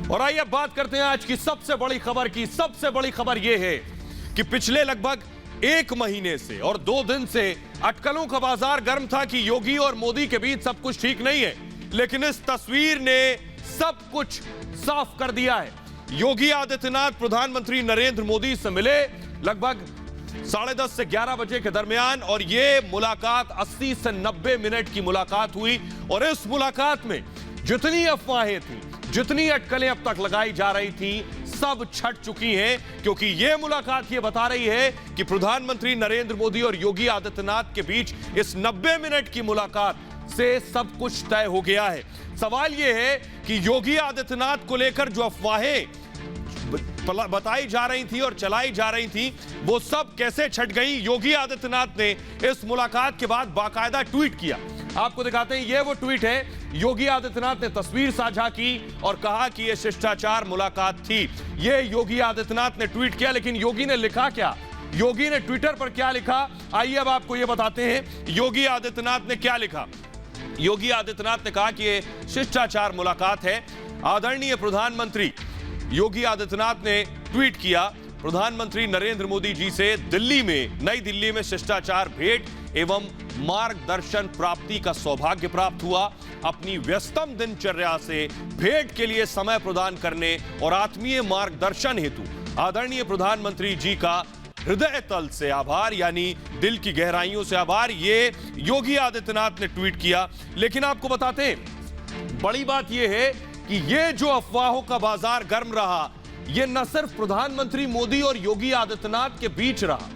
और आइए अब बात करते हैं आज की सबसे बड़ी खबर की। सबसे बड़ी खबर यह है कि पिछले लगभग एक महीने से और 2 दिन से अटकलों का बाजार गर्म था कि योगी और मोदी के बीच सब कुछ ठीक नहीं है, लेकिन इस तस्वीर ने सब कुछ साफ कर दिया है। योगी आदित्यनाथ प्रधानमंत्री नरेंद्र मोदी से मिले लगभग 10:30 से 11 बजे के दरमियान और यह मुलाकात 80 से 90 मिनट की मुलाकात हुई। और इस मुलाकात में जितनी अफवाहें थी, जितनी अटकलें अब तक लगाई जा रही थी, सब छट चुकी हैं, क्योंकि यह मुलाकात यह बता रही है कि प्रधानमंत्री नरेंद्र मोदी और योगी आदित्यनाथ के बीच इस 90 मिनट की मुलाकात से सब कुछ तय हो गया है। सवाल यह है कि योगी आदित्यनाथ को लेकर जो अफवाहें बताई जा रही थी और चलाई जा रही थी, वो सब कैसे छट गई। योगी आदित्यनाथ ने इस मुलाकात के बाद बाकायदा ट्वीट किया। आपको दिखाते हैं, ये वो ट्वीट है। योगी आदित्यनाथ ने तस्वीर साझा की और कहा कि यह शिष्टाचार मुलाकात थी। ये योगी आदित्यनाथ ने ट्वीट किया, लेकिन योगी ने लिखा क्या, योगी ने ट्विटर पर क्या लिखा, आइए अब आपको यह बताते हैं योगी आदित्यनाथ ने क्या लिखा। योगी आदित्यनाथ ने कहा कि यह शिष्टाचार मुलाकात है। आदरणीय प्रधानमंत्री योगी आदित्यनाथ ने ट्वीट किया, प्रधानमंत्री नरेंद्र मोदी जी से दिल्ली में, नई दिल्ली में शिष्टाचार भेंट एवं मार्गदर्शन प्राप्ति का सौभाग्य प्राप्त हुआ। अपनी व्यस्तम दिनचर्या से भेंट के लिए समय प्रदान करने और आत्मीय मार्गदर्शन हेतु आदरणीय प्रधानमंत्री जी का हृदय तल से आभार, यानी दिल की गहराइयों से आभार, ये योगी आदित्यनाथ ने ट्वीट किया। लेकिन आपको बताते हैं, बड़ी बात यह है कि ये जो अफवाहों का बाजार गर्म रहा, ये न सिर्फ प्रधानमंत्री मोदी और योगी आदित्यनाथ के बीच रहा,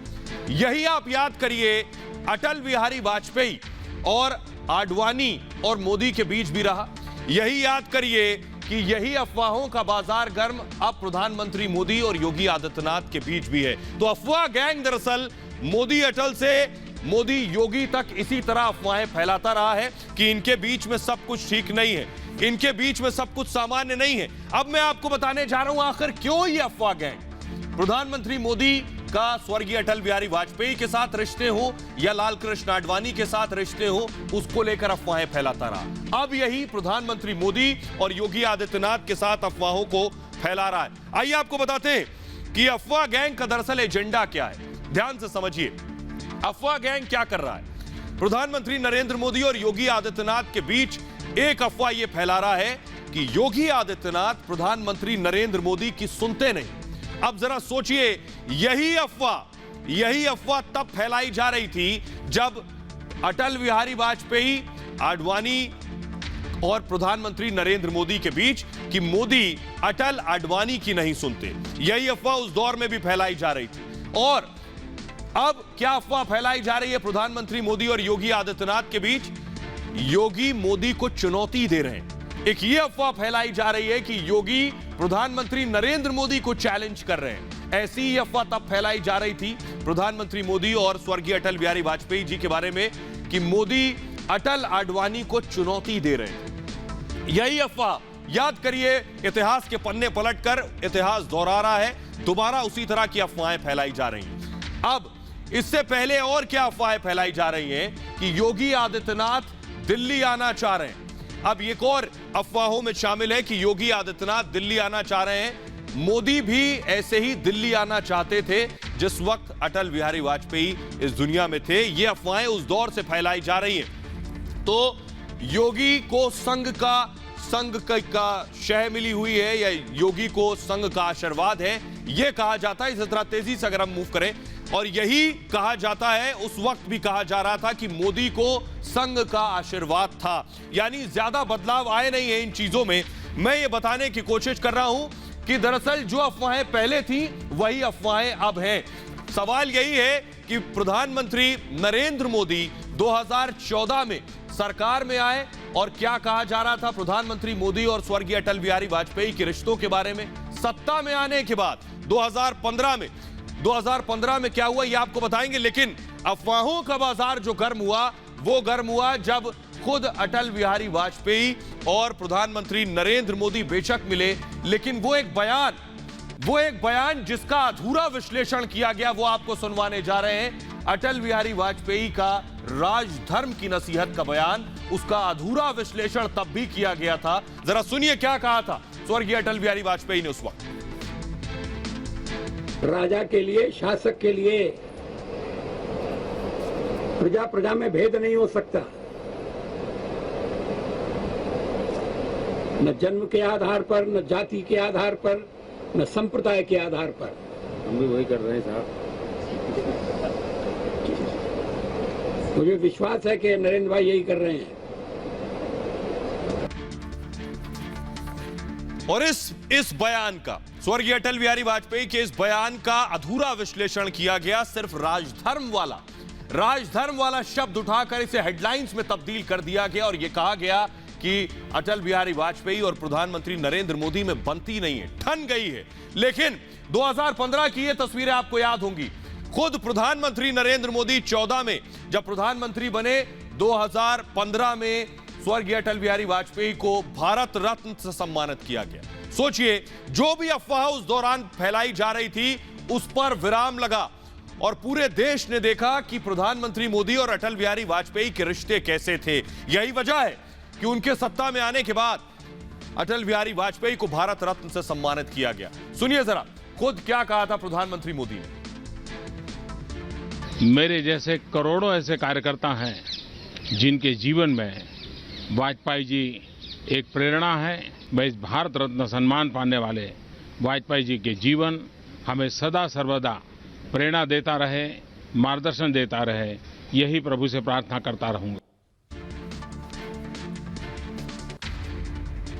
यही आप याद करिए अटल बिहारी वाजपेयी और आडवाणी और मोदी के बीच भी रहा। यही याद करिए कि यही अफवाहों का बाजार गर्म अब प्रधानमंत्री मोदी और योगी आदित्यनाथ के बीच भी है। तो अफवाह गैंग दरअसल मोदी अटल से मोदी योगी तक इसी तरह अफवाहें फैलाता रहा है कि इनके बीच में सब कुछ ठीक नहीं है, इनके बीच में सब कुछ सामान्य नहीं है। अब मैं आपको बताने जा रहा हूं आखिर क्यों ये अफवाह गैंग प्रधानमंत्री मोदी का स्वर्गीय अटल बिहारी वाजपेयी के साथ रिश्ते हो या लाल कृष्ण आडवाणी के साथ रिश्ते हो, उसको लेकर अफवाहें फैलाता रहा। अब यही प्रधानमंत्री मोदी और योगी आदित्यनाथ के साथ अफवाहों को फैला रहा है। आइए आपको बताते हैं कि अफवाह गैंग का दरअसल एजेंडा क्या है। ध्यान से समझिए, अफवाह गैंग क्या कर रहा है। प्रधानमंत्री नरेंद्र मोदी और योगी आदित्यनाथ के बीच एक अफवाह यह फैला रहा है कि योगी आदित्यनाथ प्रधानमंत्री नरेंद्र मोदी की सुनते नहीं। अब जरा सोचिए, यही अफवाह तब फैलाई जा रही थी जब अटल बिहारी वाजपेयी, आडवाणी और प्रधानमंत्री नरेंद्र मोदी के बीच कि मोदी अटल आडवाणी की नहीं सुनते। यही अफवाह उस दौर में भी फैलाई जा रही थी। और अब क्या अफवाह फैलाई जा रही है प्रधानमंत्री मोदी और योगी आदित्यनाथ के बीच? योगी मोदी को चुनौती दे रहे हैं। एक ये अफवाह फैलाई जा रही है कि योगी प्रधानमंत्री नरेंद्र मोदी को चैलेंज कर रहे हैं। ऐसी ही अफवाह तब फैलाई जा रही थी प्रधानमंत्री मोदी और स्वर्गीय अटल बिहारी वाजपेयी जी के बारे में कि मोदी अटल आडवाणी को चुनौती दे रहे हैं। यही अफवाह याद करिए, इतिहास के पन्ने पलटकर इतिहास दोहरा रहा है, दोबारा उसी तरह की अफवाहें फैलाई जा रही हैं। अब इससे पहले और क्या अफवाहें फैलाई जा रही हैं कि योगी आदित्यनाथ दिल्ली आना चाह रहे हैं। अब एक और अफवाहों में शामिल है कि योगी आदित्यनाथ दिल्ली आना चाह रहे हैं। मोदी भी ऐसे ही दिल्ली आना चाहते थे जिस वक्त अटल बिहारी वाजपेयी इस दुनिया में थे। ये अफवाहें उस दौर से फैलाई जा रही हैं। तो योगी को संघ का शह मिली हुई है या योगी को संघ का आशीर्वाद है, यह कहा जाता है। इस तरह तेजी से अगर हम मूव करें, और यही कहा जाता है, उस वक्त भी कहा जा रहा था कि मोदी को संघ का आशीर्वाद था। यानी ज्यादा बदलाव आए नहीं है इन चीजों में। मैं ये बताने की कोशिश कर रहा हूं कि दरअसल जो अफवाहें पहले थी वही अफवाहें अब हैं। सवाल यही है कि प्रधानमंत्री नरेंद्र मोदी 2014 में सरकार में आए और क्या कहा जा रहा था प्रधानमंत्री मोदी और स्वर्गीय अटल बिहारी वाजपेयी के रिश्तों के बारे में। सत्ता में आने के बाद 2015 में क्या हुआ ये आपको बताएंगे। लेकिन अफवाहों का बाजार जो गर्म हुआ, वो गर्म हुआ जब खुद अटल बिहारी वाजपेयी और प्रधानमंत्री नरेंद्र मोदी बेशक मिले, लेकिन वो एक बयान जिसका अधूरा विश्लेषण किया गया, वो आपको सुनवाने जा रहे हैं। अटल बिहारी वाजपेयी का राजधर्म की नसीहत का बयान, उसका अधूरा विश्लेषण तब भी किया गया था। जरा सुनिए क्या कहा था, स्वर्गीय अटल बिहारी वाजपेयी ने उस वक्त। राजा के लिए, शासक के लिए प्रजा प्रजा में भेद नहीं हो सकता। न जन्म के आधार पर, न जाति के आधार पर, न संप्रदाय के आधार पर। हम भी वही कर रहे हैं साहब। मुझे विश्वास है कि नरेंद्र भाई यही कर रहे हैं। और इस बयान का, स्वर्गीय अटल बिहारी वाजपेयी के इस बयान का अधूरा विश्लेषण किया गया। सिर्फ राजधर्म वाला शब्द उठाकर इसे हेडलाइंस में तब्दील कर दिया गया और यह कहा गया कि अटल बिहारी वाजपेयी और प्रधानमंत्री नरेंद्र मोदी में बनती नहीं है, ठन गई है। लेकिन 2015 की ये तस्वीरें आपको याद होंगी। खुद प्रधानमंत्री नरेंद्र मोदी 14 में जब प्रधानमंत्री बने, 2015 में स्वर्गीय अटल बिहारी वाजपेयी को भारत रत्न से सम्मानित किया गया। सोचिए, जो भी अफवाह उस दौरान फैलाई जा रही थी उस पर विराम लगा और पूरे देश ने देखा कि प्रधानमंत्री मोदी और अटल बिहारी वाजपेयी के रिश्ते कैसे थे। यही वजह है कि उनके सत्ता में आने के बाद अटल बिहारी वाजपेयी को भारत रत्न से सम्मानित किया गया। सुनिए जरा, खुद क्या कहा था प्रधानमंत्री मोदी ने। मेरे जैसे करोड़ों ऐसे कार्यकर्ता हैं जिनके जीवन में वाजपेयी जी एक प्रेरणा है। मैं इस भारत रत्न सम्मान पाने वाले वाजपेयी जी के जीवन हमें सदा सर्वदा प्रेरणा देता रहे, मार्गदर्शन देता रहे, यही प्रभु से प्रार्थना करता रहूंगा।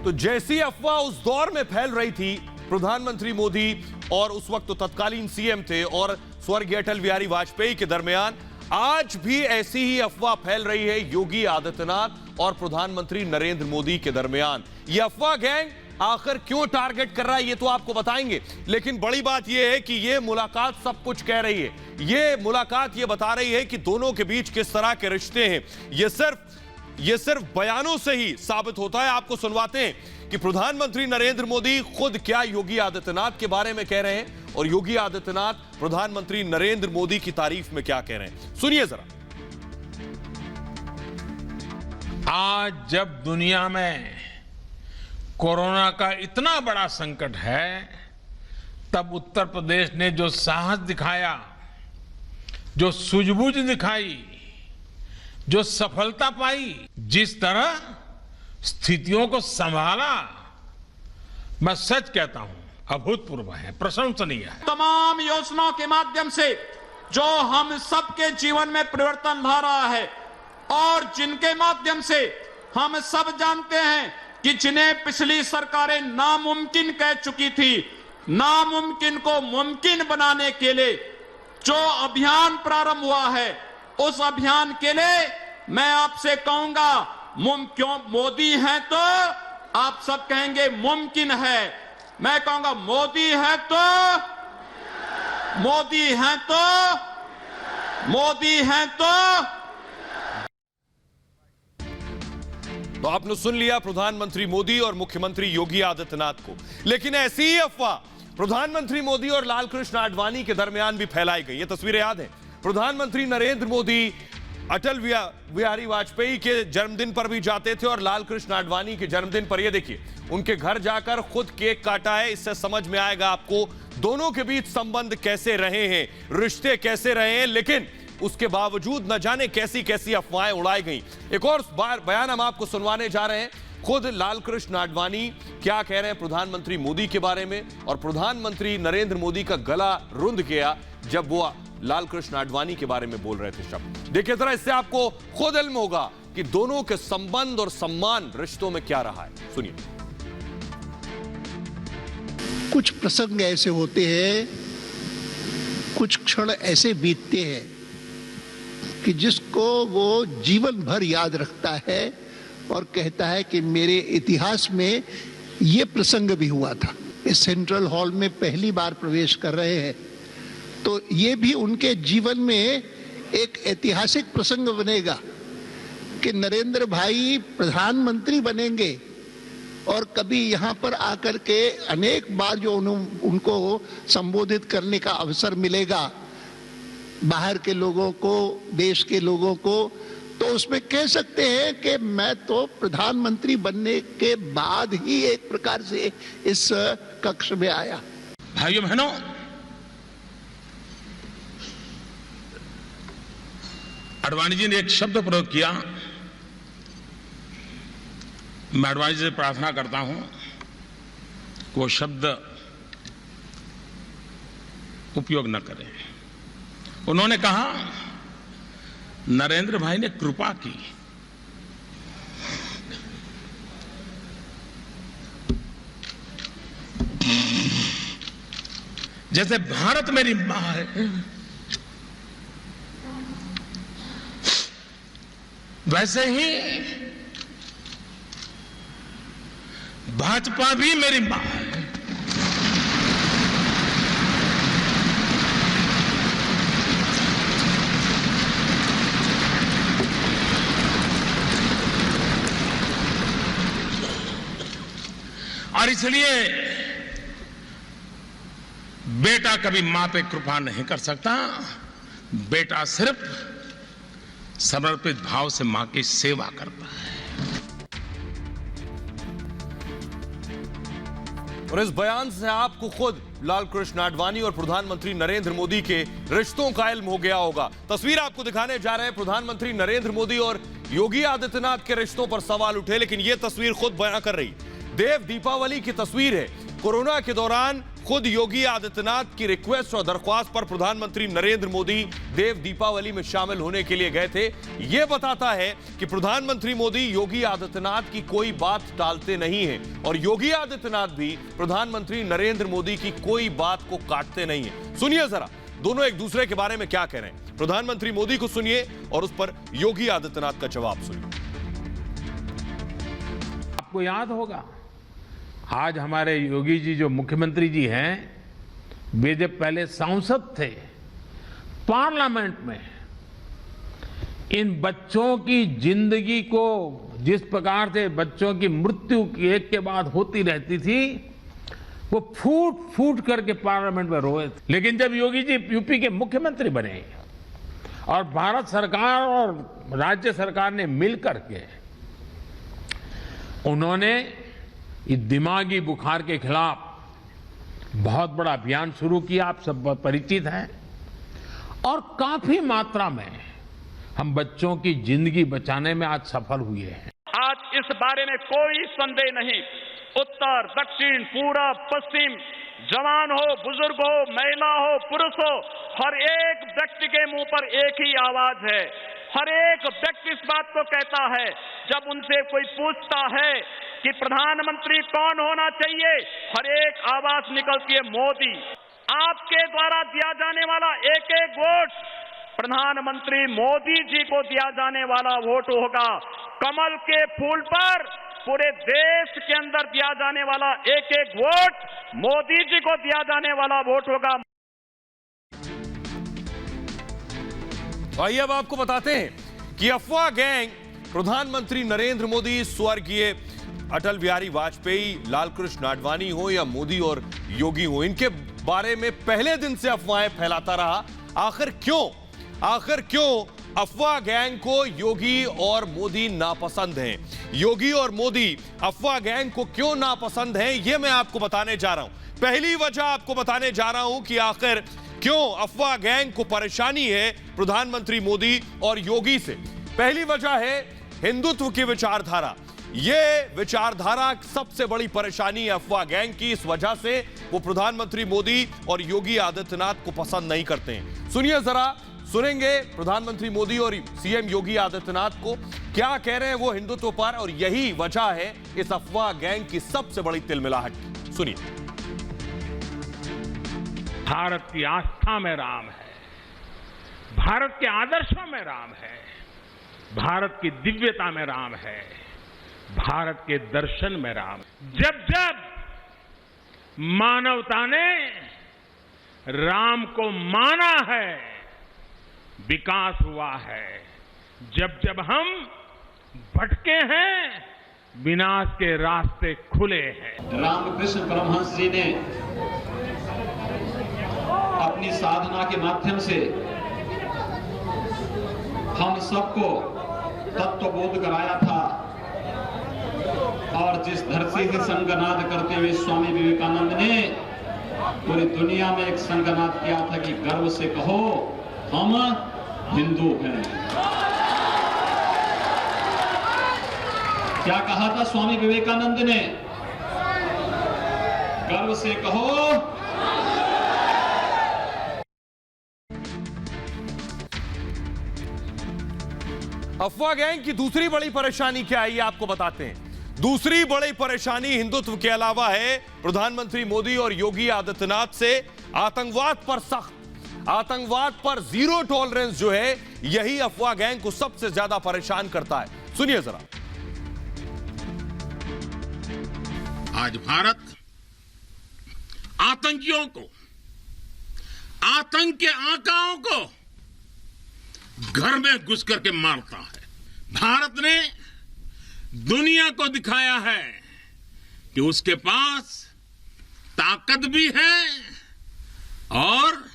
तो जैसी अफवाह उस दौर में फैल रही थी, प्रधानमंत्री मोदी और उस वक्त तो तत्कालीन सीएम थे और स्वर्गीय अटल बिहारी वाजपेयी के दरमियान, आज भी ऐसी ही अफवाह फैल रही है योगी आदित्यनाथ और प्रधानमंत्री नरेंद्र मोदी के दरमियान। यह अफवाह गैंग आखिर क्यों टारगेट कर रहा है ये तो आपको बताएंगे, लेकिन बड़ी बात यह है कि यह मुलाकात सब कुछ कह रही है। यह मुलाकात यह बता रही है कि दोनों के बीच किस तरह के रिश्ते हैं। यह सिर्फ बयानों से ही साबित होता है। आपको सुनवाते हैं कि प्रधानमंत्री नरेंद्र मोदी खुद क्या योगी आदित्यनाथ के बारे में कह रहे हैं और योगी आदित्यनाथ प्रधानमंत्री नरेंद्र मोदी की तारीफ में क्या कह रहे हैं। सुनिए जरा। आज जब दुनिया में कोरोना का इतना बड़ा संकट है, तब उत्तर प्रदेश ने जो साहस दिखाया, जो सूझबूझ दिखाई, जो सफलता पाई, जिस तरह स्थितियों को संभाला, मैं सच कहता हूं अभूतपूर्व है, प्रशंसनीय है। तमाम योजनाओं के माध्यम से जो हम सबके जीवन में परिवर्तन ला रहा है और जिनके माध्यम से हम सब जानते हैं कि जिन्हें पिछली सरकारें नामुमकिन कह चुकी थी, नामुमकिन को मुमकिन बनाने के लिए जो अभियान प्रारंभ हुआ है, उस अभियान के लिए मैं आपसे कहूंगा, क्यों मोदी हैं तो आप सब कहेंगे मुमकिन है। मैं कहूंगा मोदी है तो, मोदी है तो, मोदी है तो आपने सुन लिया प्रधानमंत्री मोदी और मुख्यमंत्री योगी आदित्यनाथ को। लेकिन ऐसी ही अफवाह प्रधानमंत्री मोदी और लालकृष्ण आडवाणी के दरमियान भी फैलाई गई। ये तस्वीरें याद हैं। प्रधानमंत्री नरेंद्र मोदी अटल बिहारी वाजपेयी के जन्मदिन पर भी जाते थे और लालकृष्ण आडवाणी के जन्मदिन पर, ये देखिए, उनके घर जाकर खुद केक काटा है। इससे समझ में आएगा आपको दोनों के बीच संबंध कैसे रहे हैं, रिश्ते कैसे रहे हैं। लेकिन उसके बावजूद न जाने कैसी कैसी अफवाहें उड़ाई गई। एक और बयान हम आपको सुनवाने जा रहे हैं। खुद लालकृष्ण आडवाणी क्या कह रहे हैं प्रधानमंत्री मोदी के बारे में, और प्रधानमंत्री नरेंद्र मोदी का गला रुंध गया जब वो लालकृष्ण आडवाणी के बारे में बोल रहे थे शब्द। देखिए जरा, इससे आपको खुद इल्म होगा कि दोनों के संबंध और सम्मान रिश्तों में क्या रहा है। सुनिए। कुछ प्रसंग ऐसे होते हैं, कुछ क्षण ऐसे बीतते हैं कि जिसको वो जीवन भर याद रखता है और कहता है कि मेरे इतिहास में ये प्रसंग भी हुआ था। इस सेंट्रल हॉल में पहली बार प्रवेश कर रहे हैं तो ये भी उनके जीवन में एक ऐतिहासिक प्रसंग बनेगा कि नरेंद्र भाई प्रधानमंत्री बनेंगे और कभी यहाँ पर आकर के अनेक बार जो उनको संबोधित करने का अवसर मिलेगा, बाहर के लोगों को, देश के लोगों को, तो उसमें कह सकते हैं कि मैं तो प्रधानमंत्री बनने के बाद ही एक प्रकार से इस कक्ष में आया। भाइयों बहनों, आडवाणी जी ने एक शब्द प्रयोग किया। मैं आडवाणी जी से प्रार्थना करता हूं कि वो शब्द उपयोग न करें। उन्होंने कहा, नरेंद्र भाई ने कृपा की। जैसे भारत मेरी मां है, वैसे ही भाजपा भी मेरी मां है। और इसलिए बेटा कभी मां पे कृपा नहीं कर सकता। बेटा सिर्फ समर्पित भाव से मां की सेवा करता है। और इस बयान से आपको खुद लालकृष्ण आडवाणी और प्रधानमंत्री नरेंद्र मोदी के रिश्तों का इल्म हो गया होगा। तस्वीर आपको दिखाने जा रहे हैं। प्रधानमंत्री नरेंद्र मोदी और योगी आदित्यनाथ के रिश्तों पर सवाल उठे, लेकिन यह तस्वीर खुद बयां कर रही। देव दीपावली की तस्वीर है। कोरोना के दौरान खुद योगी आदित्यनाथ की रिक्वेस्ट और दरख्वास्त पर प्रधानमंत्री नरेंद्र मोदी देव दीपावली में शामिल होने के लिए गए थे। यह बताता है कि प्रधानमंत्री मोदी योगी आदित्यनाथ की कोई बात टालते नहीं हैं और योगी आदित्यनाथ भी प्रधानमंत्री नरेंद्र मोदी की कोई बात को काटते नहीं हैं। सुनिए जरा दोनों एक दूसरे के बारे में क्या कह रहे हैं। प्रधानमंत्री मोदी को सुनिए और उस पर योगी आदित्यनाथ का जवाब सुनिए। आपको याद होगा, आज हमारे योगी जी जो मुख्यमंत्री जी हैं, वे जब पहले सांसद थे पार्लियामेंट में, इन बच्चों की जिंदगी को जिस प्रकार से बच्चों की मृत्यु एक के बाद होती रहती थी, वो फूट फूट करके पार्लियामेंट में रोए थे। लेकिन जब योगी जी यूपी के मुख्यमंत्री बने और भारत सरकार और राज्य सरकार ने मिलकर के उन्होंने इस दिमागी बुखार के खिलाफ बहुत बड़ा अभियान शुरू किया, आप सब परिचित हैं, और काफी मात्रा में हम बच्चों की जिंदगी बचाने में आज सफल हुए हैं। आज इस बारे में कोई संदेह नहीं, उत्तर दक्षिण पूरब पश्चिम, जवान हो बुजुर्ग हो महिला हो पुरुष हो, हर एक व्यक्ति के मुंह पर एक ही आवाज है। हर एक व्यक्ति इस बात को कहता है, जब उनसे कोई पूछता है कि प्रधानमंत्री कौन होना चाहिए, हर एक आवाज निकलती है मोदी। आपके द्वारा दिया जाने वाला एक एक वोट प्रधानमंत्री मोदी जी को दिया जाने वाला वोट होगा। कमल के फूल पर पूरे देश के अंदर दिया जाने वाला एक एक वोट मोदी जी को दिया जाने वाला वोट होगा। आइए अब आपको बताते हैं कि अफवाह गैंग प्रधानमंत्री नरेंद्र मोदी, स्वर्गीय अटल बिहारी वाजपेयी, लालकृष्ण आडवाणी हो या मोदी और योगी हो, इनके बारे में पहले दिन से अफवाहें फैलाता रहा। आखिर क्यों अफवाह गैंग को योगी और मोदी नापसंद हैं? योगी और मोदी अफवाह गैंग को क्यों नापसंद हैं, यह मैं आपको बताने जा रहा हूं। पहली वजह आपको बताने जा रहा हूं कि आखिर क्यों अफवाह गैंग को परेशानी है प्रधानमंत्री मोदी और योगी से। पहली वजह है हिंदुत्व की विचारधारा। यह विचारधारा सबसे बड़ी परेशानी है अफवाह गैंग की। इस वजह से वो प्रधानमंत्री मोदी और योगी आदित्यनाथ को पसंद नहीं करते हैं। सुनिए जरा, सुनेंगे प्रधानमंत्री मोदी और सीएम योगी आदित्यनाथ को क्या कह रहे हैं वो हिंदुत्व पर, और यही वजह है इस अफवाह गैंग की सबसे बड़ी तिलमिलाहट की। सुनिए। भारत की आस्था में राम है, भारत के आदर्शों में राम है, भारत की दिव्यता में राम है, भारत के दर्शन में राम है। जब जब मानवता ने राम को माना है, विकास हुआ है। जब जब हम भटके हैं, विनाश के रास्ते खुले हैं। रामकृष्ण परमहंस जी ने अपनी साधना के माध्यम से हम सबको तत्वबोध कराया था और जिस धरती से संगनाद करते हुए स्वामी विवेकानंद ने पूरी दुनिया में एक संगनाद किया था कि गर्व से कहो हम हिंदू हैं। क्या कहा था स्वामी विवेकानंद ने? गर्व से कहो अफवाह गैंग की दूसरी बड़ी परेशानी क्या है, ये आपको बताते हैं। दूसरी बड़ी परेशानी हिंदुत्व के अलावा है प्रधानमंत्री मोदी और योगी आदित्यनाथ से आतंकवाद पर सख्त, आतंकवाद पर जीरो टॉलरेंस जो है, यही अफवाह गैंग को सबसे ज्यादा परेशान करता है। सुनिए जरा। आज भारत आतंकियों को, आतंक के आकाओं को घर में घुस करके मारता है। भारत ने दुनिया को दिखाया है कि उसके पास ताकत भी है और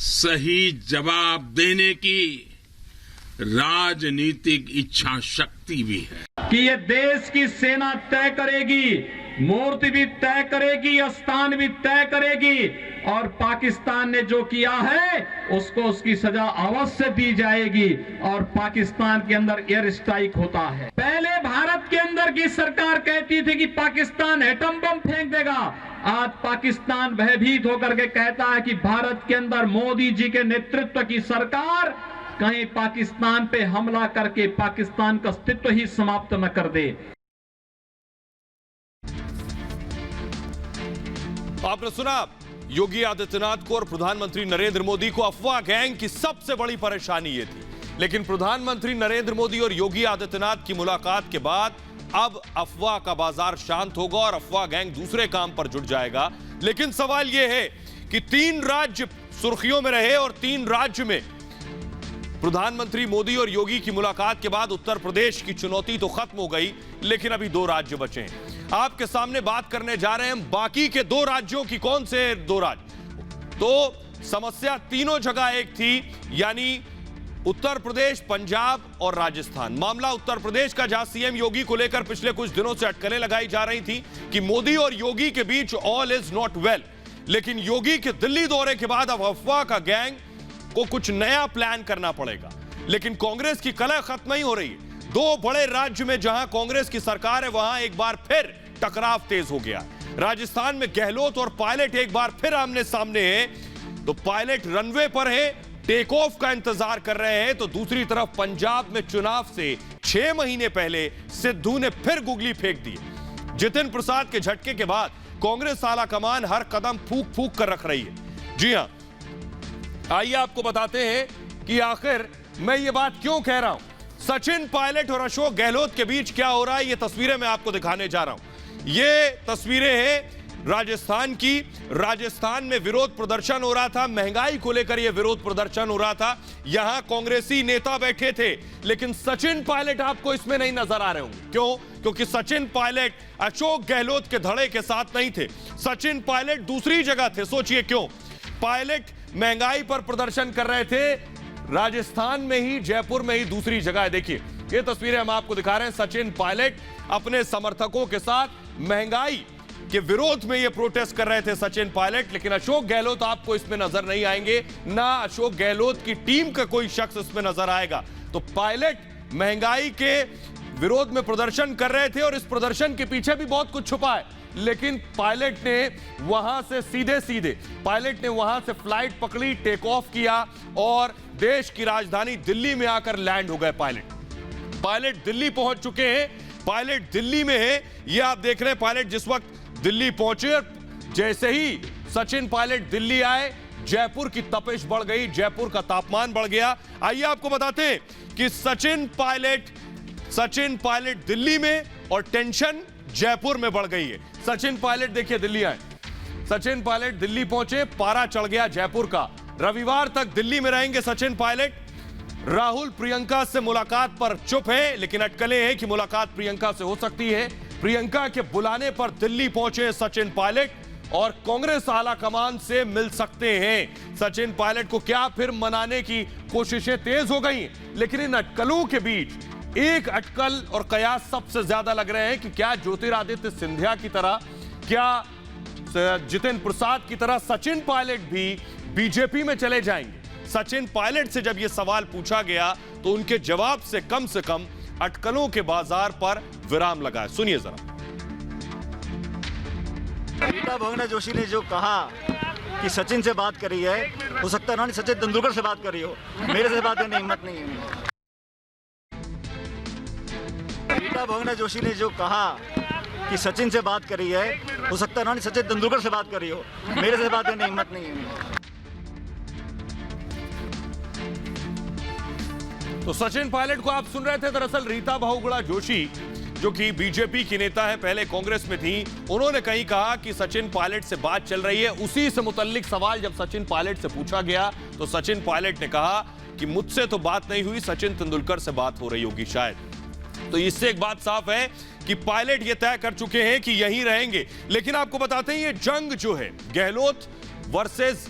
सही जवाब देने की राजनीतिक इच्छा शक्ति भी है कि ये देश की सेना तय करेगी, मूर्ति भी तय करेगी, स्थान भी तय करेगी और पाकिस्तान ने जो किया है उसको उसकी सजा अवश्य दी जाएगी और पाकिस्तान के अंदर एयर स्ट्राइक होता है। पहले भारत के अंदर की सरकार कहती थी कि पाकिस्तान एटम बम फेंक देगा, आज पाकिस्तान भयभीत होकर के कहता है कि भारत के अंदर मोदी जी के नेतृत्व की सरकार कहीं पाकिस्तान पे हमला करके पाकिस्तान का अस्तित्व ही समाप्त न कर दे। आपने सुना योगी आदित्यनाथ को और प्रधानमंत्री नरेंद्र मोदी को अफवाह गैंग की सबसे बड़ी परेशानी यह थी, लेकिन प्रधानमंत्री नरेंद्र मोदी और योगी आदित्यनाथ की मुलाकात के बाद अब अफवाह का बाजार शांत होगा और अफवाह गैंग दूसरे काम पर जुट जाएगा। लेकिन सवाल यह है कि 3 राज्य सुर्खियों में रहे और 3 राज्य में प्रधानमंत्री मोदी और योगी की मुलाकात के बाद उत्तर प्रदेश की चुनौती तो खत्म हो गई, लेकिन अभी 2 राज्य बचे हैं। आपके सामने बात करने जा रहे हैं बाकी के 2 राज्यों की। कौन से 2 राज्य? तो समस्या तीनों जगह एक थी, यानी उत्तर प्रदेश, पंजाब और राजस्थान। मामला उत्तर प्रदेश का, जहां सीएम योगी को लेकर पिछले कुछ दिनों से अटकलें लगाई जा रही थी कि मोदी और योगी के बीच ऑल इज नॉट वेल। लेकिन योगी के दिल्ली दौरे के बाद अब अफवाह का गैंग को कुछ नया प्लान करना पड़ेगा। लेकिन कांग्रेस की कलह खत्म नहीं हो रही है। 2 बड़े राज्य में जहां कांग्रेस की सरकार है, वहां एक बार फिर टकराव तेज हो गया। राजस्थान में गहलोत और पायलट एक बार फिर आमने सामने हैं। तो पायलट रनवे पर है, टेक ऑफ का इंतजार कर रहे हैं, तो दूसरी तरफ पंजाब में चुनाव से 6 महीने पहले सिद्धू ने फिर गुगली फेंक दी। जितिन प्रसाद के झटके के बाद कांग्रेस आला कमान हर कदम फूक फूक कर रख रही है। जी हां, आइए आपको बताते हैं कि आखिर मैं ये बात क्यों कह रहा हूं। सचिन पायलट और अशोक गहलोत के बीच क्या हो रहा है, ये तस्वीरें मैं आपको दिखाने जा रहा हूं। ये तस्वीरें हैं राजस्थान की। राजस्थान में विरोध प्रदर्शन हो रहा था, महंगाई को लेकर यह विरोध प्रदर्शन हो रहा था। यहां कांग्रेसी नेता बैठे थे, लेकिन सचिन पायलट आपको इसमें नहीं नजर आ रहे होंगे। क्यों? क्योंकि सचिन पायलट अशोक गहलोत के धड़े के साथ नहीं थे। सचिन पायलट दूसरी जगह थे। सोचिए क्यों। पायलट महंगाई पर प्रदर्शन कर रहे थे राजस्थान में ही, जयपुर में ही दूसरी जगह है। देखिए ये तस्वीरें हम आपको दिखा रहे हैं। सचिन पायलट अपने समर्थकों के साथ महंगाई के विरोध में ये प्रोटेस्ट कर रहे थे सचिन पायलट। लेकिन अशोक गहलोत आपको इसमें नजर नहीं आएंगे, ना अशोक गहलोत की टीम का कोई शख्स इसमें नजर आएगा। तो पायलट महंगाई के विरोध में प्रदर्शन कर रहे थे और इस प्रदर्शन के पीछे भी बहुत कुछ छुपा है। लेकिन पायलट ने वहां से सीधे पायलट ने वहां से फ्लाइट पकड़ी, टेक ऑफ किया और देश की राजधानी दिल्ली में आकर लैंड हो गए। पायलट दिल्ली पहुंच चुके हैं। पायलट दिल्ली में है, ये आप देख रहे हैं। पायलट जिस वक्त दिल्ली पहुंचे, जैसे ही सचिन पायलट दिल्ली आए, जयपुर की तपिश बढ़ गई, जयपुर का तापमान बढ़ गया। आइए आपको बताते हैं कि सचिन पायलट दिल्ली में और टेंशन जयपुर में बढ़ गई है। सचिन पायलट देखिए दिल्ली आए, सचिन पायलट दिल्ली पहुंचे, पारा चढ़ गया जयपुर का। रविवार तक दिल्ली में रहेंगे सचिन पायलट। राहुल प्रियंका से मुलाकात पर चुप है, लेकिन अटकलें हैं कि मुलाकात प्रियंका से हो सकती है। प्रियंका के बुलाने पर दिल्ली पहुंचे सचिन पायलट। और कांग्रेस आला कमान से मिल सकते हैं। सचिन पायलट को क्या फिर मनाने की कोशिशें तेज हो गई, लेकिन इन अटकलों के बीच एक अटकल और कयास सबसे ज्यादा लग रहे हैं कि क्या ज्योतिरादित्य सिंधिया की तरह, क्या जितेंद्र प्रसाद की तरह सचिन पायलट भी बीजेपी में चले जाएंगे। सचिन पायलट से जब यह सवाल पूछा गया तो उनके जवाब से कम अटकलों के बाजार पर विराम लगा। सुनिए जरा। रीता बहुगुणा जोशी ने जो कहा कि सचिन से बात करी है, हो सकता है उन्होंने सचिन तेंदुलकर से बात करी हो, मेरे से बात करने की हिम्मत नहीं है। रीता बहुगुणा जोशी ने जो कहा कि सचिन से बात करी है, हो सकता है उन्होंने सचिन तेंदुलकर से बात करी हो, मेरे से बात करने की हिम्मत नहीं है। तो सचिन पायलट को आप सुन रहे थे। दरअसल रीता बहुगुणा जोशी जो कि बीजेपी की नेता है, पहले कांग्रेस में थी, उन्होंने कहीं कहा कि सचिन पायलट से बात चल रही है। उसी से मुतल्लिक सवाल जब सचिन पायलट से पूछा गया तो सचिन पायलट ने कहा कि मुझसे तो बात नहीं हुई, सचिन तेंदुलकर से बात हो रही होगी शायद। तो इससे एक बात साफ है कि पायलट ये तय कर चुके हैं कि यहीं रहेंगे। लेकिन आपको बताते हैं ये जंग जो है गहलोत वर्सेस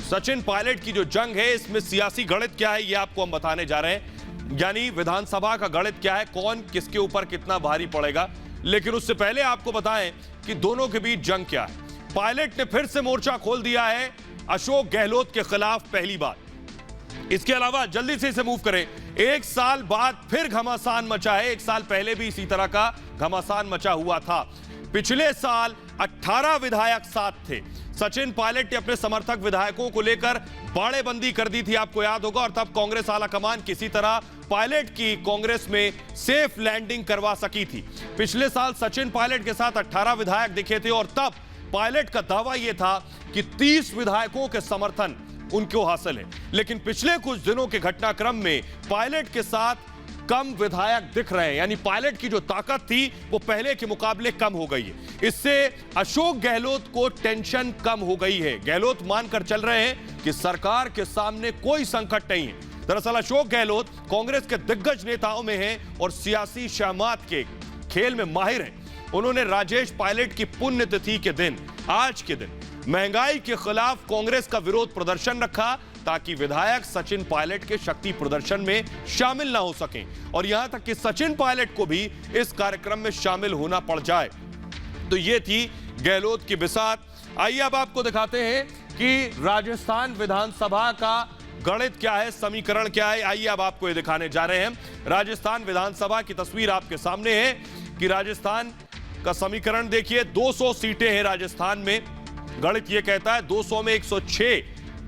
सचिन पायलट की जो जंग है, इसमें सियासी गणित क्या है ये आपको हम बताने जा रहे हैं। यानी विधानसभा का गणित क्या है, कौन किसके ऊपर कितना भारी पड़ेगा। लेकिन उससे पहले आपको बताएं कि दोनों के बीच जंग क्या है। पायलट ने फिर से मोर्चा खोल दिया है अशोक गहलोत के खिलाफ, पहली बात। इसके अलावा जल्दी से इसे मूव करें। एक साल बाद फिर घमासान मचा है। एक साल पहले भी इसी तरह का घमासान मचा हुआ था। पिछले साल 18 विधायक साथ थे। सचिन पायलट ने अपने समर्थक विधायकों को लेकर बाड़ेबंदी कर दी थी, आपको याद होगा, और तब कांग्रेस आलाकमान किसी तरह पायलट की कांग्रेस में सेफ लैंडिंग करवा सकी थी। पिछले साल सचिन पायलट के साथ 18 विधायक दिखे थे और तब पायलट का दावा यह था कि 30 विधायकों के समर्थन उनको हासिल है। लेकिन पिछले कुछ दिनों के घटनाक्रम में पायलट के साथ कम विधायक दिख रहे हैं, यानी पायलट की जो ताकत थी वो पहले के मुकाबले कम हो गई है। इससे अशोक गहलोत को टेंशन कम हो गई है। गहलोत मानकर चल रहे हैं कि सरकार के सामने कोई संकट नहीं है। दरअसल अशोक गहलोत कांग्रेस के दिग्गज नेताओं में हैं और सियासी शामात के खेल में माहिर हैं। उन्होंने राजेश पायलट की पुण्यतिथि के दिन, आज के दिन, महंगाई के खिलाफ कांग्रेस का विरोध प्रदर्शन रखा ताकि विधायक सचिन पायलट के शक्ति प्रदर्शन में शामिल ना हो सकें, और यहां तक कि सचिन पायलट को भी इस कार्यक्रम में शामिल होना पड़ जाए। तो ये थी गहलोत की बिसात। आइए अब आपको दिखाते हैं कि राजस्थान विधानसभा का गणित क्या है, समीकरण क्या है। आइए अब आपको ये दिखाने जा रहे हैं। राजस्थान विधानसभा की तस्वीर आपके सामने है कि राजस्थान का समीकरण देखिए। 200 सीटें हैं राजस्थान में। गणित यह कहता है 200 में 106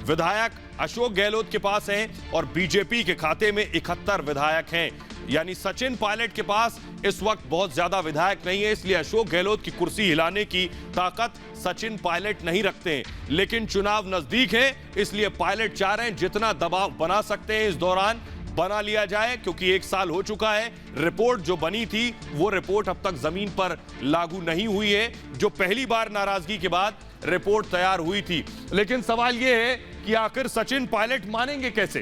विधायक अशोक गहलोत के पास हैं और बीजेपी के खाते में 71 विधायक हैं। यानी सचिन पायलट के पास इस वक्त बहुत ज्यादा विधायक नहीं है, इसलिए अशोक गहलोत की कुर्सी हिलाने की ताकत सचिन पायलट नहीं रखते हैं। लेकिन चुनाव नजदीक है, इसलिए पायलट चाह रहे हैं जितना दबाव बना सकते हैं इस दौरान बना लिया जाए, क्योंकि एक साल हो चुका है। रिपोर्ट जो बनी थी वो रिपोर्ट अब तक जमीन पर लागू नहीं हुई है, जो पहली बार नाराजगी के बाद रिपोर्ट तैयार हुई थी। लेकिन सवाल यह है कि आखिर सचिन पायलट मानेंगे कैसे।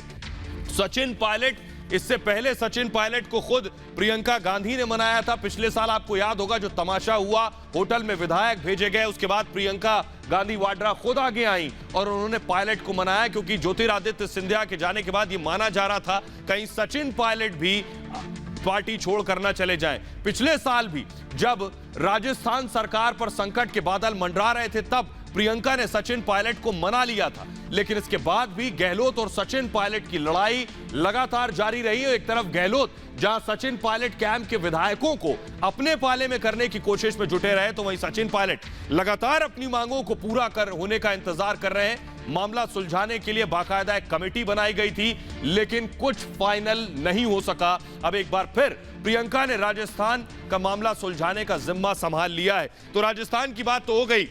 सचिन पायलट, इससे पहले सचिन पायलट को खुद प्रियंका गांधी ने मनाया था। पिछले साल आपको याद होगा जो तमाशा हुआ, होटल में विधायक भेजे गए, उसके बाद प्रियंका गांधी वाड्रा खुद आगे आई और उन्होंने पायलट को मनाया, क्योंकि ज्योतिरादित्य सिंधिया के जाने के बाद यह माना जा रहा था कहीं सचिन पायलट भी पार्टी छोड़ करना चले जाएं। पिछले साल भी जब राजस्थान सरकार पर संकट के बादल मंडरा रहे थे तब प्रियंका ने सचिन पायलट को मना लिया था। लेकिन इसके बाद भी गहलोत और सचिन पायलट की लड़ाई लगातार जारी रही है। एक तरफ गहलोत जहां सचिन पायलट कैंप के विधायकों को अपने पाले में करने की कोशिश में जुटे रहे, तो वहीं सचिन पायलट लगातार अपनी मांगों को पूरा होने का इंतजार कर रहे हैं। मामला सुलझाने के लिए बाकायदा एक कमेटी बनाई गई थी, लेकिन कुछ फाइनल नहीं हो सका। अब एक बार फिर प्रियंका ने राजस्थान का मामला सुलझाने का जिम्मा संभाल लिया है। तो राजस्थान की बात तो हो गई,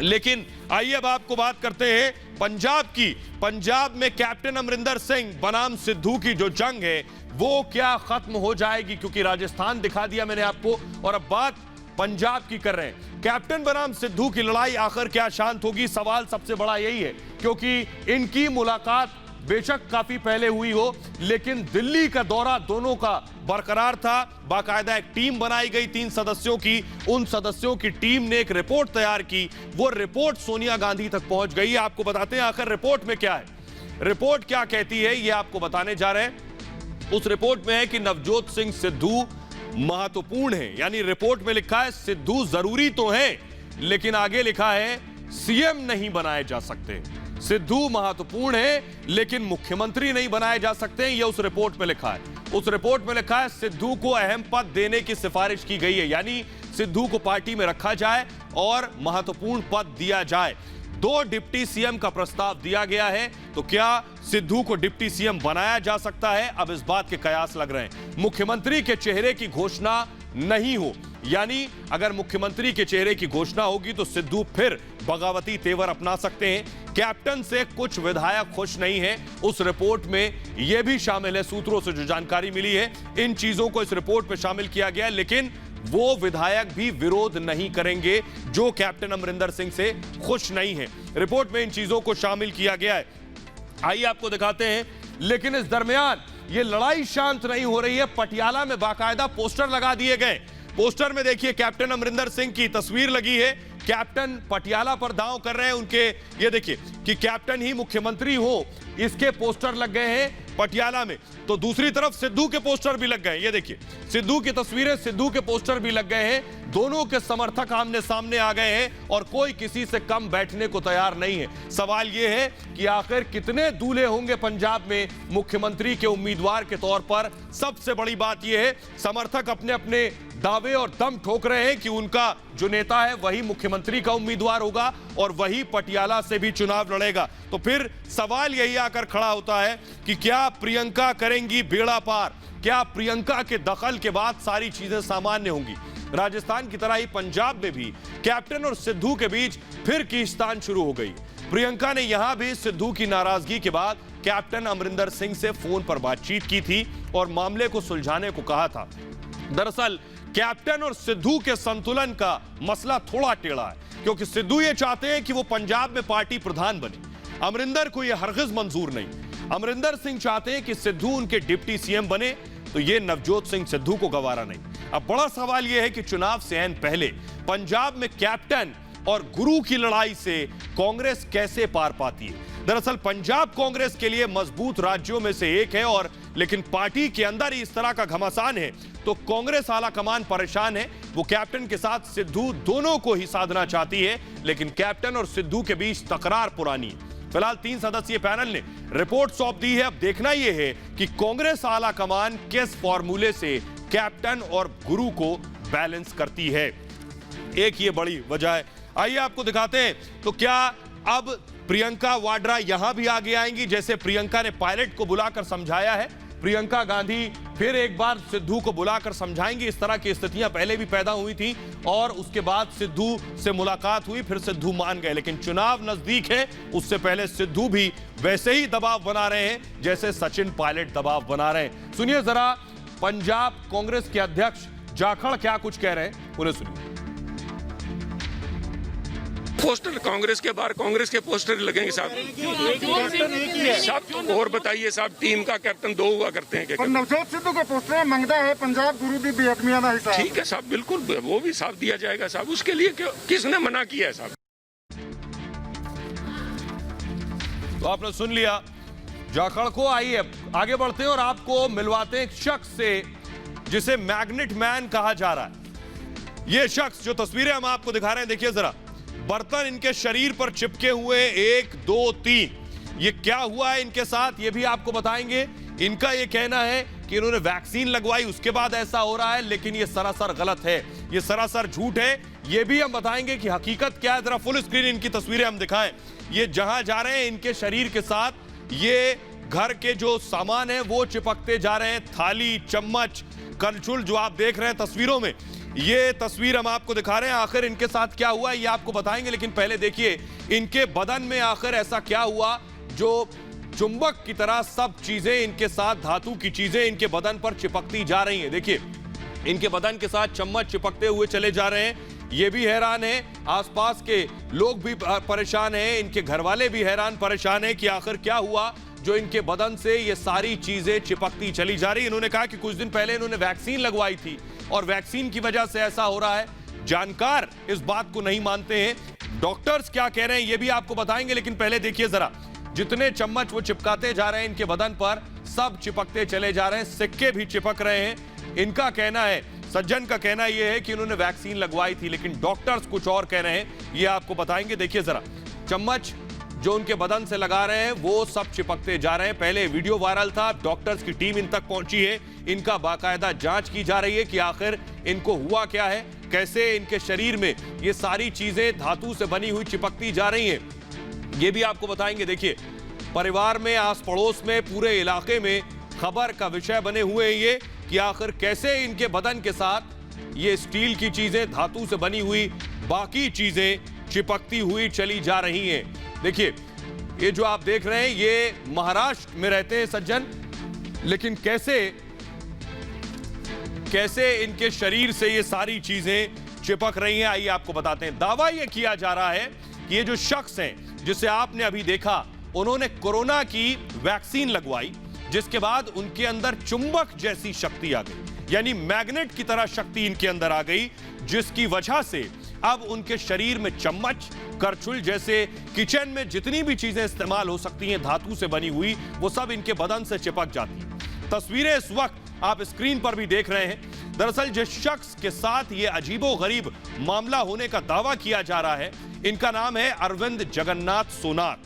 लेकिन आइए अब आपको बात करते हैं पंजाब की। पंजाब में कैप्टन अमरिंदर सिंह बनाम सिद्धू की जो जंग है वो क्या खत्म हो जाएगी, क्योंकि राजस्थान दिखा दिया मैंने आपको और अब बात पंजाब की कर रहे हैं। कैप्टन बनाम सिद्धू की लड़ाई आखिर क्या शांत होगी, सवाल सबसे बड़ा यही है, क्योंकि इनकी मुलाकात बेशक काफी पहले हुई हो, लेकिन दिल्ली का दौरा दोनों का बरकरार था। बाकायदा एक टीम बनाई गई 3 सदस्यों की। उन सदस्यों की टीम ने एक रिपोर्ट तैयार की। वो रिपोर्ट सोनिया गांधी तक पहुंच गई। आपको बताते हैं आखिर रिपोर्ट में क्या है, रिपोर्ट क्या कहती है, ये आपको बताने जा रहे हैं। उस रिपोर्ट में है कि नवजोत सिंह सिद्धू महत्वपूर्ण है, यानी रिपोर्ट में लिखा है सिद्धू जरूरी तो है, लेकिन आगे लिखा है सीएम नहीं बनाए जा सकते। सिद्धू महत्वपूर्ण है लेकिन मुख्यमंत्री नहीं बनाए जा सकते, यह उस रिपोर्ट में लिखा है। उस रिपोर्ट में लिखा है सिद्धू को अहम पद देने की सिफारिश की गई है, यानी सिद्धू को पार्टी में रखा जाए और महत्वपूर्ण पद दिया जाए। 2 डिप्टी सीएम का प्रस्ताव दिया गया है। तो क्या सिद्धू को डिप्टी सीएम बनाया जा सकता है? अब इस बात के कयास लग रहे हैं। मुख्यमंत्री के चेहरे की घोषणा नहीं हो, यानी अगर मुख्यमंत्री के चेहरे की घोषणा होगी तो सिद्धू फिर बगावती तेवर अपना सकते हैं। कैप्टन से कुछ विधायक खुश नहीं है, उस रिपोर्ट में यह भी शामिल है। सूत्रों से जो जानकारी मिली है, इन चीजों को इस रिपोर्ट में शामिल किया गया, लेकिन वो विधायक भी विरोध नहीं करेंगे जो कैप्टन अमरिंदर सिंह से खुश नहीं है। रिपोर्ट में इन चीजों को शामिल किया गया है। आइए आपको दिखाते हैं। लेकिन इस दरमियान ये लड़ाई शांत नहीं हो रही है। पटियाला में बाकायदा पोस्टर लगा दिए गए। पोस्टर में देखिए कैप्टन अमरिंदर सिंह की तस्वीर लगी है। कैप्टन पटियाला पर दांव कर रहे हैं उनके, ये देखिए कि कैप्टन ही मुख्यमंत्री हो, इसके पोस्टर लग गए हैं पटियाला में। तो दूसरी तरफ सिद्धू के पोस्टर भी लग गए। ये देखिए सिद्धू की तस्वीरें, सिद्धू के पोस्टर भी लग गए हैं। दोनों के समर्थक आमने सामने आ गए हैं और कोई किसी से कम बैठने को तैयार नहीं है। सवाल यह है कि आखिर कितने दूल्हे होंगे पंजाब में मुख्यमंत्री के उम्मीदवार के तौर पर। सबसे बड़ी बात यह है समर्थक अपने अपने दावे और दम ठोक रहे हैं कि उनका जो नेता है वही मुख्यमंत्री का उम्मीदवार होगा और वही पटियाला से भी चुनाव लड़ेगा। तो फिर सवाल यही आकर खड़ा होता है कि क्या प्रियंका करेंगी बेड़ा पार? क्या प्रियंका के दखल के बाद सारी चीजें सामान्य होंगी? राजस्थान की तरह ही पंजाब में भी कैप्टन और सिद्धू के बीच फिर खींचतान शुरू हो गई। प्रियंका ने यहां भी सिद्धू की नाराजगी के बाद कैप्टन अमरिंदर सिंह से फोन पर बातचीत की थी और मामले को सुलझाने को कहा था। दरअसल कैप्टन और सिद्धू के संतुलन का मसला थोड़ा टेढ़ा है, क्योंकि सिद्धू ये चाहते हैं कि वो पंजाब में पार्टी प्रधान बने। अमरिंदर को यह हरगिज मंजूर नहीं। अमरिंदर सिंह चाहते हैं कि सिद्धू उनके डिप्टी सीएम बने, तो ये नवजोत सिंह सिद्धू को गवारा नहीं। अब बड़ा सवाल यह है कि चुनाव से ऐन पहले पंजाब में कैप्टन और गुरु की लड़ाई से कांग्रेस कैसे पार पाती है? दरअसल पंजाब कांग्रेस के लिए मजबूत राज्यों में से एक है, और लेकिन पार्टी के अंदर ही इस तरह का घमासान है तो कांग्रेस आला कमान परेशान है। वो कैप्टन के साथ सिद्धू दोनों को ही साधना चाहती है, लेकिन कैप्टन और सिद्धू के बीच तकरार पुरानी है। फिलहाल 3 सदस्यीय पैनल ने रिपोर्ट सौंप दी है। अब देखना यह है कि कांग्रेस आला कमान किस फॉर्मूले से कैप्टन और गुरु को बैलेंस करती है। एक ये बड़ी वजह है। आइए आपको दिखाते हैं। तो क्या अब प्रियंका वाड्रा यहां भी आगे आएंगी? जैसे प्रियंका ने पायलट को बुलाकर समझाया है, प्रियंका गांधी फिर एक बार सिद्धू को बुलाकर समझाएंगी। इस तरह की स्थितियां पहले भी पैदा हुई थी और उसके बाद सिद्धू से मुलाकात हुई, फिर सिद्धू मान गए। लेकिन चुनाव नजदीक है, उससे पहले सिद्धू भी वैसे ही दबाव बना रहे हैं जैसे सचिन पायलट दबाव बना रहे हैं। सुनिए जरा पंजाब कांग्रेस के अध्यक्ष जाखड़ क्या कुछ कह रहे हैं, उन्हें सुनिए। पोस्टर कांग्रेस के बाहर कांग्रेस के पोस्टर लगेंगे साहब। साहब और बताइए साहब, टीम का कैप्टन 2 हुआ करते हैं क्या? नवजोत सिद्धू का पोस्टर मांगता है पंजाब गुरु की बेहतमियां का हिस्सा। ठीक है साहब, बिल्कुल वो भी साफ दिया जाएगा साहब। उसके लिए किसने मना किया है साहब? तो आपने सुन लिया जाखड़ को। आइए आगे बढ़ते हैं और आपको मिलवाते हैं एक शख्स से जिसे मैग्नेट मैन कहा जा रहा है। यह शख्स जो तस्वीरें हम आपको दिखा रहे हैं, देखिए जरा, बर्तन इनके शरीर पर चिपके हुए 1 2 3। ये क्या हुआ है इनके साथ ये भी आपको बताएंगे। इनका ये कहना है कि इन्होंने वैक्सीन लगवाई उसके बाद ऐसा हो रहा है, लेकिन ये सरासर गलत है, ये सरासर झूठ है। ये भी हम बताएंगे कि हकीकत क्या है। जरा फुल स्क्रीन इनकी तस्वीरें हम दिखाएं। ये जहां जा रहे हैं इनके शरीर के साथ ये घर के जो सामान है वो चिपकते जा रहे हैं। थाली, चम्मच, कलछुल जो आप देख रहे हैं तस्वीरों में, ये तस्वीर हम आपको दिखा रहे हैं। आखिर इनके साथ क्या हुआ ये आपको बताएंगे, लेकिन पहले देखिए इनके बदन में आखिर ऐसा क्या हुआ जो चुंबक की तरह सब चीजें इनके साथ, धातु की चीजें इनके बदन पर चिपकती जा रही हैं। देखिए इनके बदन के साथ चम्मच चिपकते हुए चले जा रहे हैं। ये भी हैरान है, आसपास के लोग भी परेशान हैं, इनके घर वाले भी हैरान परेशान हैं कि आखिर क्या हुआ जो इनके बदन से ये सारी चीजें चिपकती चली जा रही। इन्होंने कहा कि कुछ दिन पहले इन्होंने वैक्सीन लगवाई थी और वैक्सीन की वजह से ऐसा हो रहा है। जानकार इस बात को नहीं मानते हैं। डॉक्टर्स क्या कह रहे हैं ये भी आपको बताएंगे, लेकिन पहले देखिए जरा, जितने चम्मच वो चिपकाते जा रहे हैं इनके बदन पर, सब चिपकते चले जा रहे हैं, सिक्के भी चिपक रहे हैं। इनका कहना है, सज्जन का कहना यह है कि इन्होंने वैक्सीन लगवाई थी, लेकिन डॉक्टर्स कुछ और कह रहे हैं, ये आपको बताएंगे। देखिए जरा, चम्मच जो उनके बदन से लगा रहे हैं वो सब चिपकते जा रहे हैं। पहले वीडियो वायरल था, डॉक्टर्स की टीम इन तक पहुंची है, इनका बाकायदा जांच की जा रही है कि आखिर इनको हुआ क्या है, कैसे इनके शरीर में ये सारी चीजें धातु से बनी हुई चिपकती जा रही हैं, ये भी आपको बताएंगे। देखिए, परिवार में, आस पड़ोस में, पूरे इलाके में खबर का विषय बने हुए हैं ये कि आखिर कैसे इनके बदन के साथ ये स्टील की चीजें, धातु से बनी हुई बाकी चीजें चिपकती हुई चली जा रही हैं। देखिए, ये जो आप देख रहे हैं ये महाराष्ट्र में रहते हैं सज्जन, लेकिन कैसे इनके शरीर से ये सारी चीजें चिपक रही हैं, आइए आपको बताते हैं। दावा ये किया जा रहा है कि ये जो शख्स हैं जिसे आपने अभी देखा, उन्होंने कोरोना की वैक्सीन लगवाई, जिसके बाद उनके अंदर चुंबक जैसी शक्ति आ गई, यानी मैग्नेट की तरह शक्ति इनके अंदर आ गई, जिसकी वजह से अब उनके शरीर में चम्मच, करछुल जैसे किचन में जितनी भी चीजें इस्तेमाल हो सकती हैं धातु से बनी हुई, वो सब इनके बदन से चिपक जाती हैं। तस्वीरें इस वक्त आप स्क्रीन पर भी देख रहे हैं। दरअसल जिस शख्स के साथ ये अजीबोगरीब मामला होने का दावा किया जा रहा है, इनका नाम है अरविंद जगन्नाथ सोनार।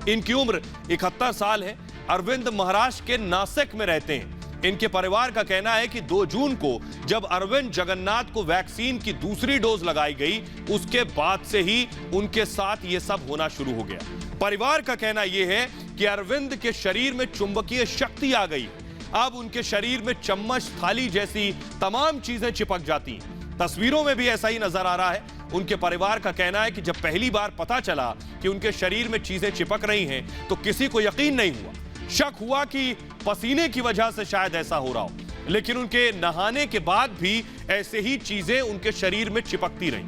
इनकी उम्र 71 साल है। अरविंद महाराष्ट्र के नासिक में रहते हैं। इनके परिवार का कहना है कि 2 जून को जब अरविंद जगन्नाथ को वैक्सीन की दूसरी डोज लगाई गई, उसके बाद से ही उनके साथ ये सब होना शुरू हो गया। परिवार का कहना यह है कि अरविंद के शरीर में चुंबकीय शक्ति आ गई, अब उनके शरीर में चम्मच, थाली जैसी तमाम चीजें चिपक जाती हैं। तस्वीरों में भी ऐसा ही नजर आ रहा है। उनके परिवार का कहना है कि जब पहली बार पता चला कि उनके शरीर में चीजें चिपक रही हैं, तो किसी को यकीन नहीं हुआ। शक हुआ कि पसीने की वजह से शायद ऐसा हो रहा हो, लेकिन उनके नहाने के बाद भी ऐसे ही चीजें उनके शरीर में चिपकती रहीं।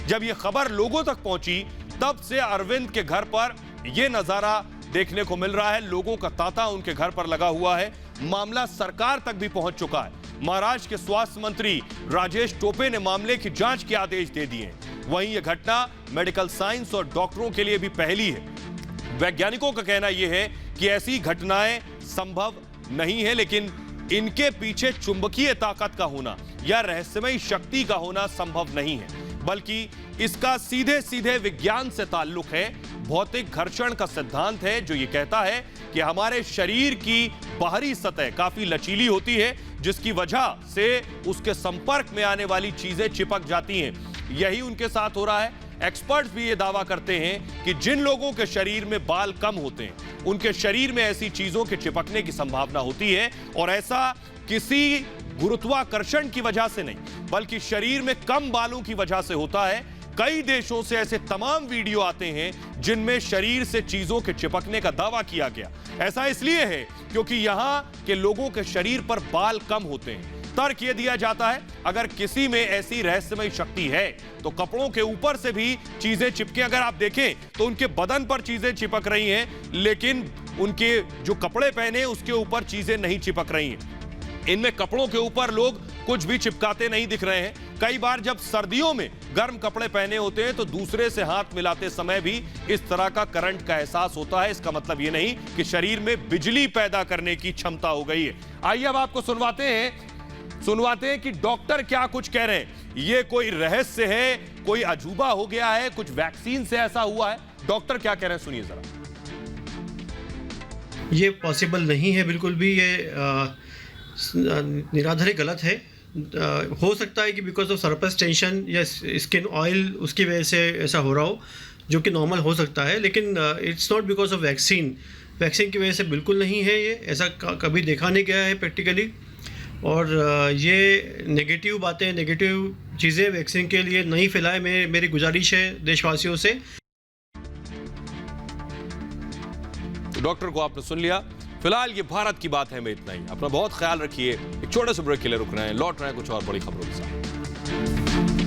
जब यह खबर लोगों तक पहुंची, तब से अरविंद के घर पर यह नजारा देखने को मिल रहा है। लोगों का तांता उनके घर पर लगा हुआ है। मामला सरकार तक भी पहुंच चुका है। महाराष्ट्र के स्वास्थ्य मंत्री राजेश टोपे ने मामले की जांच के आदेश दे दिए हैं। वहीं यह घटना मेडिकल साइंस और डॉक्टरों के लिए भी पहली है। वैज्ञानिकों का कहना यह है कि ऐसी घटनाएं संभव नहीं है, लेकिन इनके पीछे चुंबकीय ताकत का होना या रहस्यमयी शक्ति का होना संभव नहीं है, बल्कि इसका सीधे सीधे विज्ञान से ताल्लुक है। भौतिक घर्षण का सिद्धांत है जो ये कहता है कि हमारे शरीर की बाहरी सतह काफी लचीली होती है, जिसकी वजह से उसके संपर्क में आने वाली चीजें चिपक जाती हैं। यही उनके साथ हो रहा है। एक्सपर्ट्स भी ये दावा करते हैं कि जिन लोगों के शरीर में बाल कम होते हैं, उनके शरीर में ऐसी चीजों के चिपकने की संभावना होती है, और ऐसा किसी गुरुत्वाकर्षण की वजह से नहीं, बल्कि शरीर में कम बालों की वजह से होता है। कई देशों से ऐसे तमाम वीडियो आते हैं जिनमें शरीर से चीजों के चिपकने का दावा किया गया। ऐसा इसलिए है क्योंकि यहां के लोगों के शरीर पर बाल कम होते हैं। तर्क यह दिया जाता है, अगर किसी में ऐसी रहस्यमयी शक्ति है तो कपड़ों के ऊपर से भी चीजें चिपके। अगर आप देखें तो उनके बदन पर चीजें चिपक रही हैं, लेकिन उनके जो कपड़े पहने उसके ऊपर चीजें नहीं चिपक रही हैं। इनमें कपड़ों के ऊपर लोग कुछ भी चिपकाते नहीं दिख रहे हैं। कई बार जब सर्दियों में गर्म कपड़े पहने होते हैं तो दूसरे से हाथ मिलाते समय भी इस तरह का करंट का एहसास होता है। इसका मतलब ये नहीं कि शरीर में बिजली पैदा करने की क्षमता हो गई है। आइए अब आपको सुनवाते हैं कि डॉक्टर क्या कुछ कह रहे हैं। ये कोई रहस्य है, कोई अजूबा हो गया है, कुछ वैक्सीन से ऐसा हुआ है? डॉक्टर क्या कह रहे हैं, सुनिए जरा। ये पॉसिबल नहीं है बिल्कुल भी। ये निराधारी गलत है। हो सकता है कि बिकॉज ऑफ सरफेस टेंशन या स्किन ऑयल, उसकी वजह से ऐसा हो रहा हो, जो कि नॉर्मल हो सकता है, लेकिन it's not because of vaccine की वजह से बिल्कुल नहीं है। ये ऐसा कभी देखा नहीं गया है प्रैक्टिकली। और ये नेगेटिव बातें, नेगेटिव चीज़ें वैक्सीन के लिए नहीं फैलाए। मेरी गुजारिश है देशवासियों से। डॉक्टर को आपने सुन लिया। फिलहाल ये भारत की बात है में इतना ही। अपना बहुत ख्याल रखिए। एक छोटे से ब्रेक के लिए रुक रहे हैं, लौट रहे हैं कुछ और बड़ी खबरों के साथ।